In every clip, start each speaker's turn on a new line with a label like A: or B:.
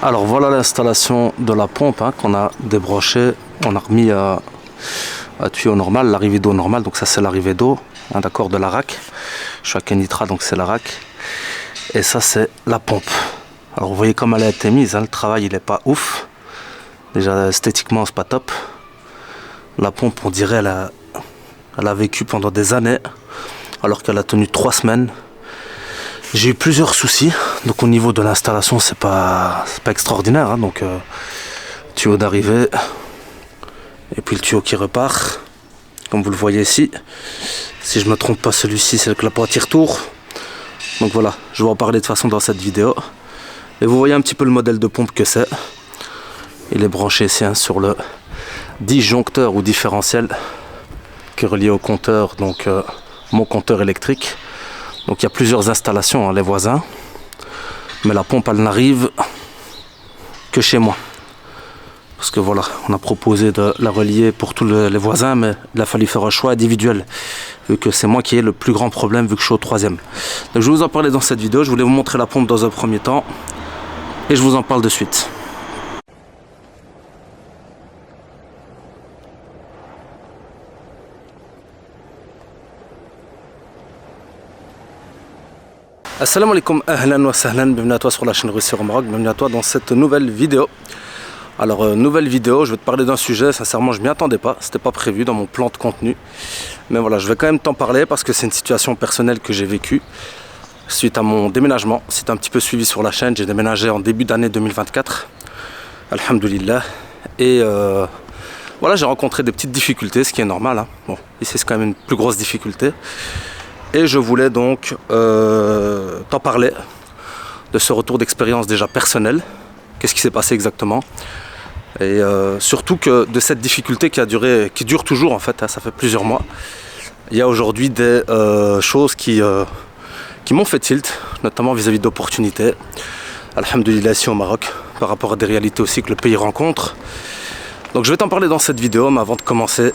A: Alors voilà l'installation de la pompe qu'on a débranchée. On a remis à tuyau normal, l'arrivée d'eau normale. Donc ça c'est l'arrivée d'eau, d'accord, de la rack. Je suis à Kenitra, donc c'est la rack. Et ça c'est la pompe. Alors vous voyez comme elle a été mise, le travail il est pas ouf. Déjà esthétiquement c'est pas top. La pompe on dirait elle a vécu pendant des années alors qu'elle a tenu 3 semaines. J'ai eu plusieurs soucis, donc au niveau de l'installation c'est pas extraordinaire, donc tuyau d'arrivée et puis le tuyau qui repart, comme vous le voyez ici. Si je me trompe pas, celui-ci c'est le clapot retour. Donc voilà, je vais en parler de toute façon dans cette vidéo. Et vous voyez un petit peu le modèle de pompe que c'est. Il est branché ici sur le disjoncteur ou différentiel qui est relié au compteur, donc mon compteur électrique. Donc il y a plusieurs installations, les voisins, mais la pompe elle n'arrive que chez moi. Parce que voilà, on a proposé de la relier pour tous les voisins, mais il a fallu faire un choix individuel, vu que c'est moi qui ai le plus grand problème, vu que je suis au 3e. Donc je vais vous en parler dans cette vidéo, je voulais vous montrer la pompe dans un premier temps, et je vous en parle de suite. Assalamu alaikum, ahlan wa sahlan, bienvenue à toi sur la chaîne Réussir au Maroc, bienvenue à toi dans cette nouvelle vidéo. Alors nouvelle vidéo, je vais te parler d'un sujet, sincèrement je m'y attendais pas, c'était pas prévu dans mon plan de contenu. Mais voilà, je vais quand même t'en parler parce que c'est une situation personnelle que j'ai vécue suite à mon déménagement. Si tu as un petit peu suivi sur la chaîne, j'ai déménagé en début d'année 2024, alhamdoulilah. Et voilà, j'ai rencontré des petites difficultés, ce qui est normal, Bon, ici c'est quand même une plus grosse difficulté. Et je voulais donc t'en parler de ce retour d'expérience déjà personnel. Qu'est-ce qui s'est passé exactement? Et surtout que de cette difficulté qui dure toujours en fait, ça fait plusieurs mois. Il y a aujourd'hui des choses qui m'ont fait tilt, notamment vis-à-vis d'opportunités. Alhamdoulilah ici au Maroc, par rapport à des réalités aussi que le pays rencontre. Donc je vais t'en parler dans cette vidéo, mais avant de commencer,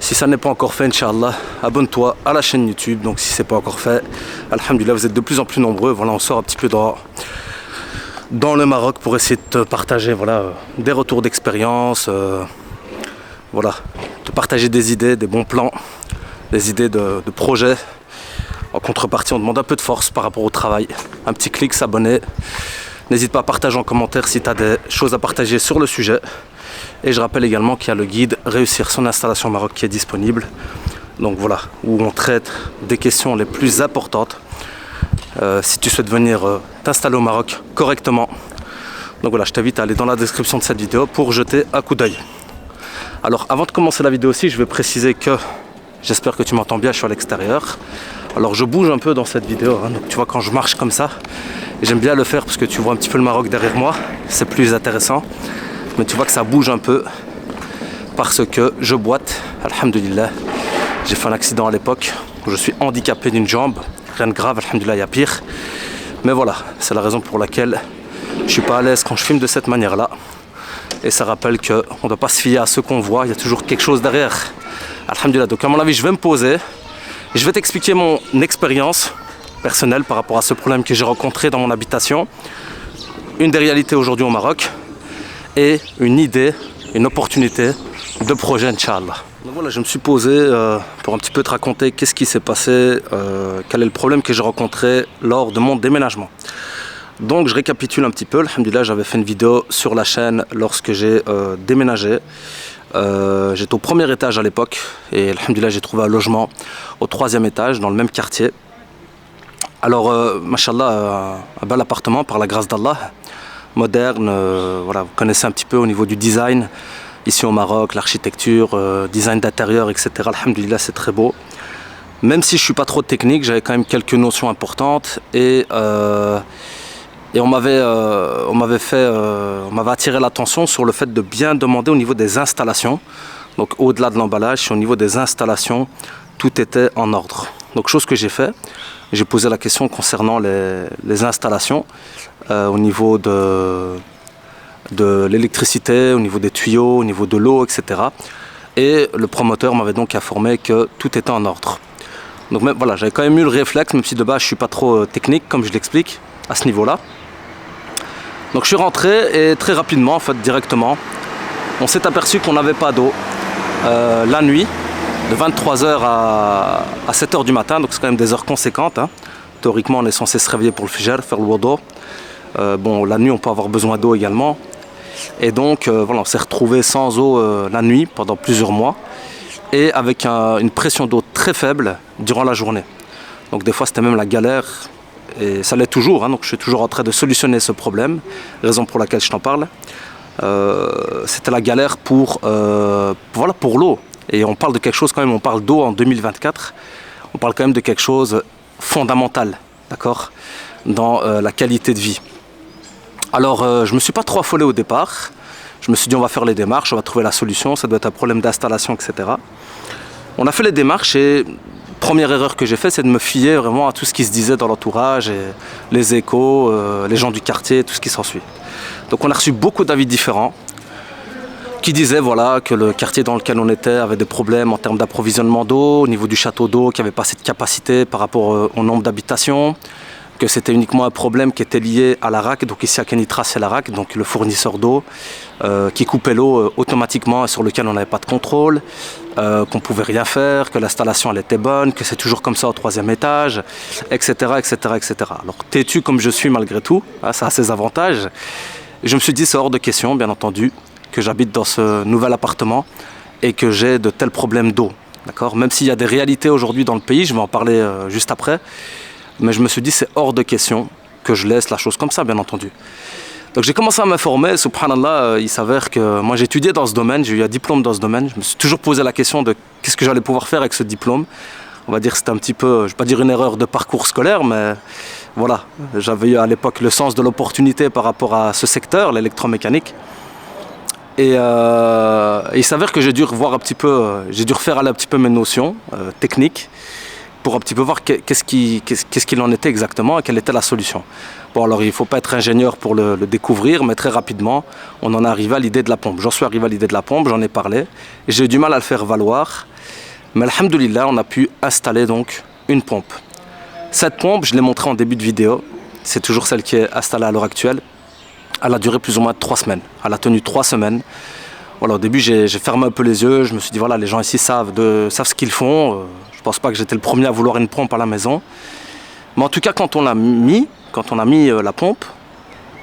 A: si ça n'est pas encore fait, Inch'Allah, abonne-toi à la chaîne YouTube. Donc si c'est pas encore fait, alhamdoulilah, vous êtes de plus en plus nombreux. Voilà, on sort un petit peu dans le Maroc pour essayer de te partager des retours d'expérience, voilà, te partager des idées, des bons plans, des idées de projets. En contrepartie, on demande un peu de force par rapport au travail. Un petit clic, s'abonner. N'hésite pas à partager en commentaire si tu as des choses à partager sur le sujet. Et je rappelle également qu'il y a le guide Réussir son installation au Maroc qui est disponible. Donc voilà, où on traite des questions les plus importantes. Si tu souhaites venir t'installer au Maroc correctement. Donc voilà, je t'invite à aller dans la description de cette vidéo pour jeter un coup d'œil. Alors avant de commencer la vidéo aussi, je vais préciser que j'espère que tu m'entends bien, je suis à l'extérieur. Alors je bouge un peu dans cette vidéo, donc tu vois quand je marche comme ça, j'aime bien le faire parce que tu vois un petit peu le Maroc derrière moi, c'est plus intéressant. Mais tu vois que ça bouge un peu parce que je boite, alhamdoulilah. J'ai fait un accident à l'époque, je suis handicapé d'une jambe, rien de grave, alhamdoulilah, il y a pire. Mais voilà, c'est la raison pour laquelle je suis pas à l'aise quand je filme de cette manière-là. Et ça rappelle qu'on ne doit pas se fier à ce qu'on voit, il y a toujours quelque chose derrière. Alhamdoulilah, donc à mon avis, je vais me poser et je vais t'expliquer mon expérience personnelle par rapport à ce problème que j'ai rencontré dans mon habitation. Une des réalités aujourd'hui au Maroc et une idée, une opportunité de projet, Inch'Allah. Donc voilà, je me suis posé pour un petit peu te raconter qu'est-ce qui s'est passé, quel est le problème que j'ai rencontré lors de mon déménagement. Donc je récapitule un petit peu, alhamdoulilah, j'avais fait une vidéo sur la chaîne lorsque j'ai déménagé. J'étais au 1er étage à l'époque et alhamdoulilah, j'ai trouvé un logement au 3e étage dans le même quartier. Alors, machallah, un bel appartement par la grâce d'Allah, moderne, voilà, vous connaissez un petit peu au niveau du design. Ici au Maroc, l'architecture, design d'intérieur, etc. Alhamdoulilah, c'est très beau. Même si je ne suis pas trop technique, j'avais quand même quelques notions importantes et on m'avait attiré l'attention sur le fait de bien demander au niveau des installations. Donc au-delà de l'emballage, au niveau des installations, tout était en ordre. Donc chose que j'ai fait, j'ai posé la question concernant les installations au niveau de l'électricité, au niveau des tuyaux, au niveau de l'eau, etc. Et le promoteur m'avait donc informé que tout était en ordre. Donc même, voilà, j'avais quand même eu le réflexe, même si de base je ne suis pas trop technique, comme je l'explique, à ce niveau-là. Donc je suis rentré et très rapidement, en fait, directement, on s'est aperçu qu'on n'avait pas d'eau la nuit, de 23h à 7h du matin, donc c'est quand même des heures conséquentes. Hein. Théoriquement, on est censé se réveiller pour le fijr, faire le wudu. Bon, la nuit, on peut avoir besoin d'eau également. Et donc, voilà, on s'est retrouvé sans eau la nuit pendant plusieurs mois et avec une pression d'eau très faible durant la journée. Donc des fois, c'était même la galère. Et ça l'est toujours, hein, donc je suis toujours en train de solutionner ce problème, raison pour laquelle je t'en parle. C'était la galère pour l'eau. Et on parle de quelque chose quand même, on parle d'eau en 2024, on parle quand même de quelque chose fondamental, d'accord, dans la qualité de vie. Alors je ne me suis pas trop affolé au départ, je me suis dit on va faire les démarches, on va trouver la solution, ça doit être un problème d'installation, etc. On a fait les démarches et première erreur que j'ai faite, c'est de me fier vraiment à tout ce qui se disait dans l'entourage, et les échos, les gens du quartier, tout ce qui s'ensuit. Donc on a reçu beaucoup d'avis différents qui disaient voilà, que le quartier dans lequel on était avait des problèmes en termes d'approvisionnement d'eau, au niveau du château d'eau, qu'il n'y avait pas assez de capacité par rapport au nombre d'habitations, que c'était uniquement un problème qui était lié à la RAC, donc ici à Kenitra c'est la RAC, donc le fournisseur d'eau, qui coupait l'eau automatiquement et sur lequel on n'avait pas de contrôle, qu'on ne pouvait rien faire, que l'installation elle était bonne, que c'est toujours comme ça au 3e étage, etc., etc., etc. Alors têtu comme je suis malgré tout, hein, ça a ses avantages, et je me suis dit c'est hors de question bien entendu que j'habite dans ce nouvel appartement et que j'ai de tels problèmes d'eau, d'accord, même s'il y a des réalités aujourd'hui dans le pays, je vais en parler juste après. Mais je me suis dit c'est hors de question que je laisse la chose comme ça, bien entendu. Donc j'ai commencé à m'informer, subhanallah, il s'avère que moi j'ai étudié dans ce domaine, j'ai eu un diplôme dans ce domaine. Je me suis toujours posé la question de qu'est-ce que j'allais pouvoir faire avec ce diplôme. On va dire que c'était un petit peu, je ne vais pas dire une erreur de parcours scolaire, mais voilà, j'avais eu à l'époque le sens de l'opportunité par rapport à ce secteur, l'électromécanique. Et il s'avère que j'ai dû revoir un petit peu, j'ai dû refaire aller un petit peu mes notions techniques, pour un petit peu voir qu'est-ce qu'il en était exactement et quelle était la solution. Bon alors il ne faut pas être ingénieur pour le découvrir, mais très rapidement on en est arrivé à l'idée de la pompe. J'en suis arrivé à l'idée de la pompe, j'en ai parlé, et j'ai eu du mal à le faire valoir, mais alhamdoulilah on a pu installer donc une pompe. Cette pompe, je l'ai montrée en début de vidéo, c'est toujours celle qui est installée à l'heure actuelle. Elle a duré plus ou moins 3 semaines, elle a tenu 3 semaines. Voilà, au début j'ai fermé un peu les yeux, je me suis dit voilà, les gens ici savent ce qu'ils font. Je pense pas que j'étais le premier à vouloir une pompe à la maison. Mais en tout cas quand on a mis la pompe,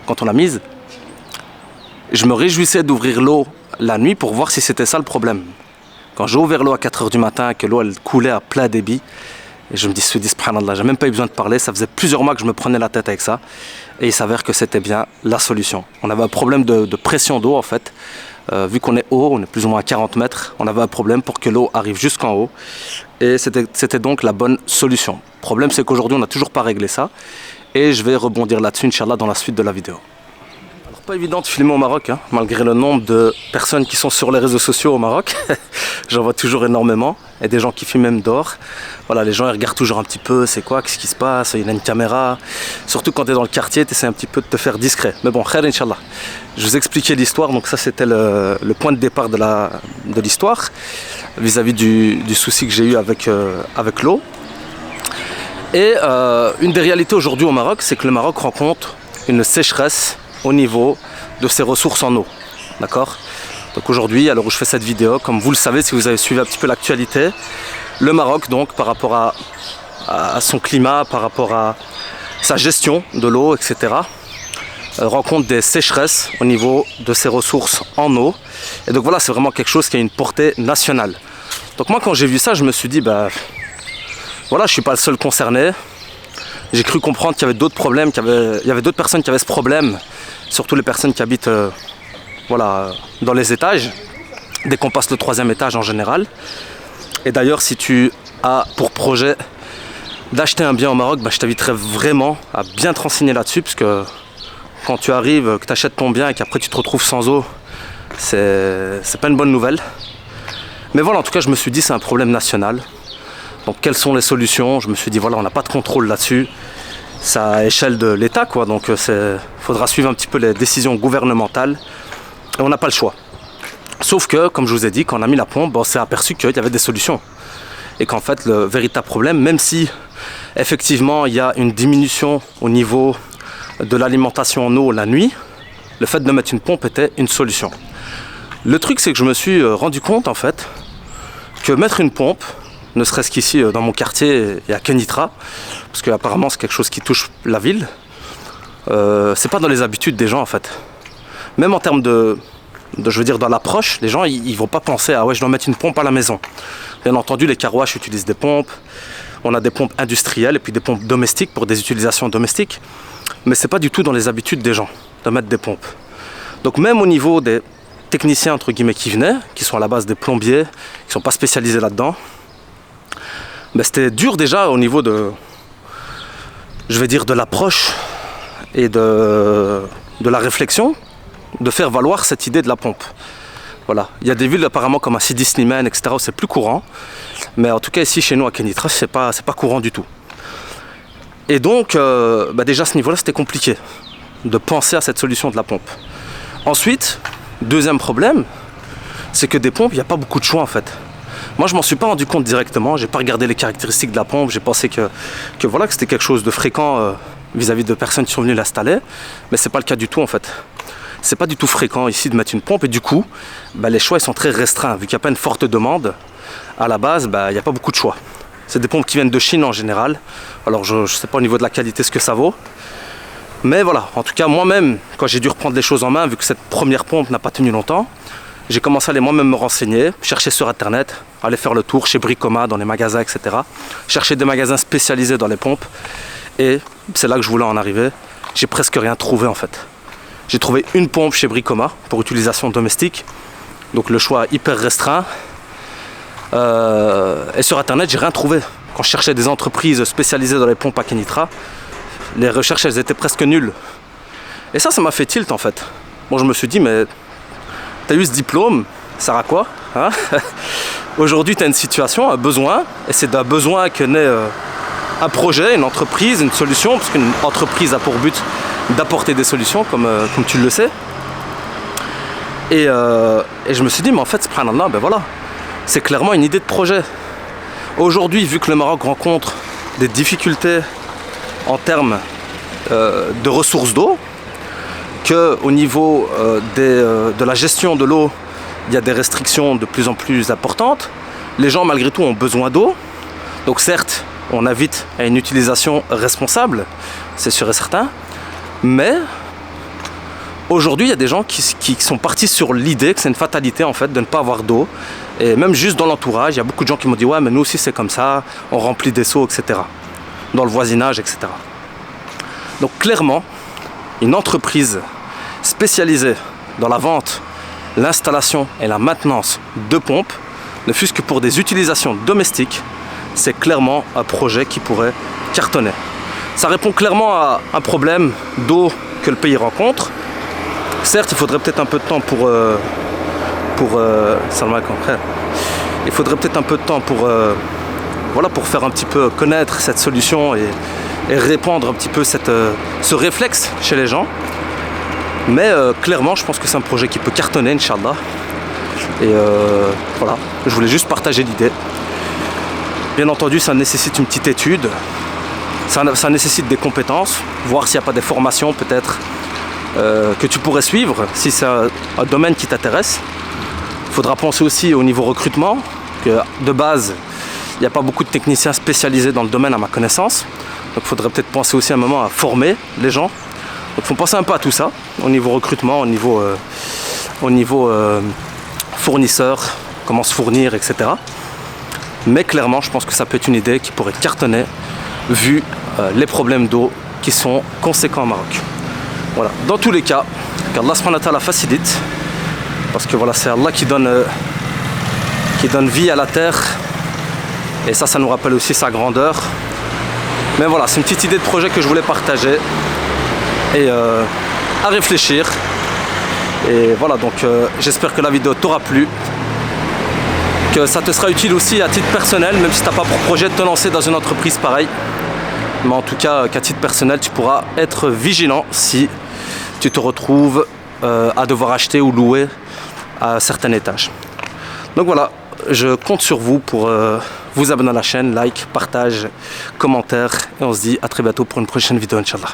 A: quand on l'a mise, je me réjouissais d'ouvrir l'eau la nuit pour voir si c'était ça le problème. Quand j'ai ouvert l'eau à 4h du matin, que l'eau elle coulait à plein débit, et je me dis subhanallah, j'ai même pas eu besoin de parler, ça faisait plusieurs mois que je me prenais la tête avec ça. Et il s'avère que c'était bien la solution. On avait un problème de pression d'eau en fait. Vu qu'on est haut, on est plus ou moins à 40 mètres, on avait un problème pour que l'eau arrive jusqu'en haut. Et c'était donc la bonne solution. Le problème c'est qu'aujourd'hui on n'a toujours pas réglé ça. Et je vais rebondir là-dessus, Inch'Allah, dans la suite de la vidéo. Alors pas évident de filmer au Maroc, hein, malgré le nombre de personnes qui sont sur les réseaux sociaux au Maroc. J'en vois toujours énormément. Et des gens qui filment même dehors. Voilà, les gens ils regardent toujours un petit peu, c'est quoi, qu'est-ce qui se passe, il y a une caméra. Surtout quand tu es dans le quartier, tu essaies un petit peu de te faire discret. Mais bon, khair Inch'Allah. Je vous expliquais l'histoire, donc ça c'était le point de départ de l'histoire, vis-à-vis du souci que j'ai eu avec l'eau. Et une des réalités aujourd'hui au Maroc, c'est que le Maroc rencontre une sécheresse au niveau de ses ressources en eau. D'accord ? Donc aujourd'hui, à l'heure où je fais cette vidéo, comme vous le savez si vous avez suivi un petit peu l'actualité, le Maroc donc par rapport à son climat, par rapport à sa gestion de l'eau, etc., rencontre des sécheresses au niveau de ses ressources en eau. Et donc voilà, c'est vraiment quelque chose qui a une portée nationale. Donc moi quand j'ai vu ça, je me suis dit, bah voilà, je ne suis pas le seul concerné. J'ai cru comprendre qu'il y avait d'autres problèmes, il y avait d'autres personnes qui avaient ce problème, surtout les personnes qui habitent voilà, dans les étages, dès qu'on passe le 3e étage en général. Et d'ailleurs, si tu as pour projet d'acheter un bien au Maroc, bah, je t'inviterais vraiment à bien te renseigner là-dessus, parce que quand tu arrives, que tu achètes ton bien et qu'après tu te retrouves sans eau, c'est pas une bonne nouvelle. Mais voilà, en tout cas, je me suis dit c'est un problème national. Donc quelles sont les solutions? Je me suis dit voilà, on n'a pas de contrôle là-dessus. C'est à échelle de l'État, quoi. Donc il faudra suivre un petit peu les décisions gouvernementales. Et on n'a pas le choix. Sauf que, comme je vous ai dit, quand on a mis la pompe, on s'est aperçu qu'il y avait des solutions. Et qu'en fait, le véritable problème, même si effectivement il y a une diminution au niveau de l'alimentation en eau la nuit, le fait de mettre une pompe était une solution. Le truc, c'est que je me suis rendu compte, en fait, que mettre une pompe, ne serait-ce qu'ici, dans mon quartier et à Kenitra, parce qu'apparemment c'est quelque chose qui touche la ville, c'est pas dans les habitudes des gens, en fait. Même en termes je veux dire, dans l'approche, les gens, ils vont pas penser « Ah ouais, je dois mettre une pompe à la maison ». Bien entendu, les car wash utilisent des pompes. On a des pompes industrielles et puis des pompes domestiques pour des utilisations domestiques. Mais c'est pas du tout dans les habitudes des gens de mettre des pompes. Donc même au niveau des techniciens, entre guillemets, qui venaient, qui sont à la base des plombiers, qui sont pas spécialisés là-dedans, ben c'était dur déjà au niveau je vais dire, de l'approche et de la réflexion, de faire valoir cette idée de la pompe. Voilà. Il y a des villes apparemment comme à Sidi Slimane, etc., où c'est plus courant. Mais en tout cas ici chez nous à Kenitra, c'est pas courant du tout. Et donc déjà à ce niveau-là, c'était compliqué de penser à cette solution de la pompe. Ensuite, deuxième problème, c'est que des pompes, il n'y a pas beaucoup de choix en fait. Moi, je m'en suis pas rendu compte directement. J'ai pas regardé les caractéristiques de la pompe. J'ai pensé que c'était quelque chose de fréquent vis-à-vis de personnes qui sont venues l'installer. Mais c'est pas le cas du tout en fait. C'est pas du tout fréquent ici de mettre une pompe et du coup, les choix ils sont très restreints. Vu qu'il n'y a pas une forte demande, à la base, il n'y a pas beaucoup de choix. C'est des pompes qui viennent de Chine en général. Alors je ne sais pas au niveau de la qualité ce que ça vaut. Mais voilà, en tout cas moi-même, quand j'ai dû reprendre les choses en main, vu que cette première pompe n'a pas tenu longtemps, j'ai commencé à aller moi-même me renseigner, chercher sur internet, aller faire le tour chez Bricoma, dans les magasins, etc. Chercher des magasins spécialisés dans les pompes. Et c'est là que je voulais en arriver. J'ai presque rien trouvé en fait. J'ai trouvé une pompe chez Bricoma pour utilisation domestique. Donc le choix hyper restreint. Et sur internet, j'ai rien trouvé. Quand je cherchais des entreprises spécialisées dans les pompes à Kenitra, les recherches elles étaient presque nulles. Et ça m'a fait tilt en fait. Bon, je me suis dit, mais t'as eu ce diplôme, ça sert à quoi hein? Aujourd'hui, t'as une situation, un besoin, et c'est d'un besoin que naît un projet, une entreprise, une solution, parce qu'une entreprise a pour but d'apporter des solutions, comme tu le sais. Et je me suis dit, mais en fait, subhanallah, voilà, c'est clairement une idée de projet. Aujourd'hui, vu que le Maroc rencontre des difficultés en termes de ressources d'eau, qu'au niveau de la gestion de l'eau, il y a des restrictions de plus en plus importantes, les gens malgré tout ont besoin d'eau. Donc certes, on invite à une utilisation responsable, c'est sûr et certain, mais aujourd'hui il y a des gens qui sont partis sur l'idée que c'est une fatalité en fait de ne pas avoir d'eau. Et même juste dans l'entourage, il y a beaucoup de gens qui m'ont dit ouais mais nous aussi c'est comme ça, on remplit des seaux, etc. Dans le voisinage, etc. Donc clairement, une entreprise spécialisée dans la vente, l'installation et la maintenance de pompes, ne fût-ce que pour des utilisations domestiques, c'est clairement un projet qui pourrait cartonner. Ça répond clairement à un problème d'eau que le pays rencontre. Certes, il faudrait peut-être un peu de temps pour il faudrait peut-être un peu de temps pour faire un petit peu connaître cette solution et répandre un petit peu ce réflexe chez les gens. Mais clairement, je pense que c'est un projet qui peut cartonner, Inch'Allah. Et voilà, je voulais juste partager l'idée. Bien entendu, ça nécessite une petite étude, ça nécessite des compétences, voir s'il n'y a pas des formations peut-être que tu pourrais suivre, si c'est un domaine qui t'intéresse. Il faudra penser aussi au niveau recrutement, que de base, il n'y a pas beaucoup de techniciens spécialisés dans le domaine à ma connaissance. Donc il faudrait peut-être penser aussi un moment à former les gens. Donc il faut penser un peu à tout ça, au niveau recrutement, au niveau fournisseur, comment se fournir, etc. Mais clairement, je pense que ça peut être une idée qui pourrait cartonner vu les problèmes d'eau qui sont conséquents au Maroc. Voilà. Dans tous les cas, qu'Allah subhanahu wa ta'ala facilite, parce que voilà, c'est Allah qui donne vie à la terre, et ça nous rappelle aussi sa grandeur. Mais voilà, c'est une petite idée de projet que je voulais partager et à réfléchir. Et voilà, donc j'espère que la vidéo t'aura plu, que ça te sera utile aussi à titre personnel, même si tu n'as pas pour projet de te lancer dans une entreprise pareille. Mais en tout cas, qu'à titre personnel, tu pourras être vigilant si tu te retrouves à devoir acheter ou louer à certains étages. Donc voilà, je compte sur vous pour vous abonner à la chaîne, like, partage, commentaire. Et on se dit à très bientôt pour une prochaine vidéo, Inch'Allah.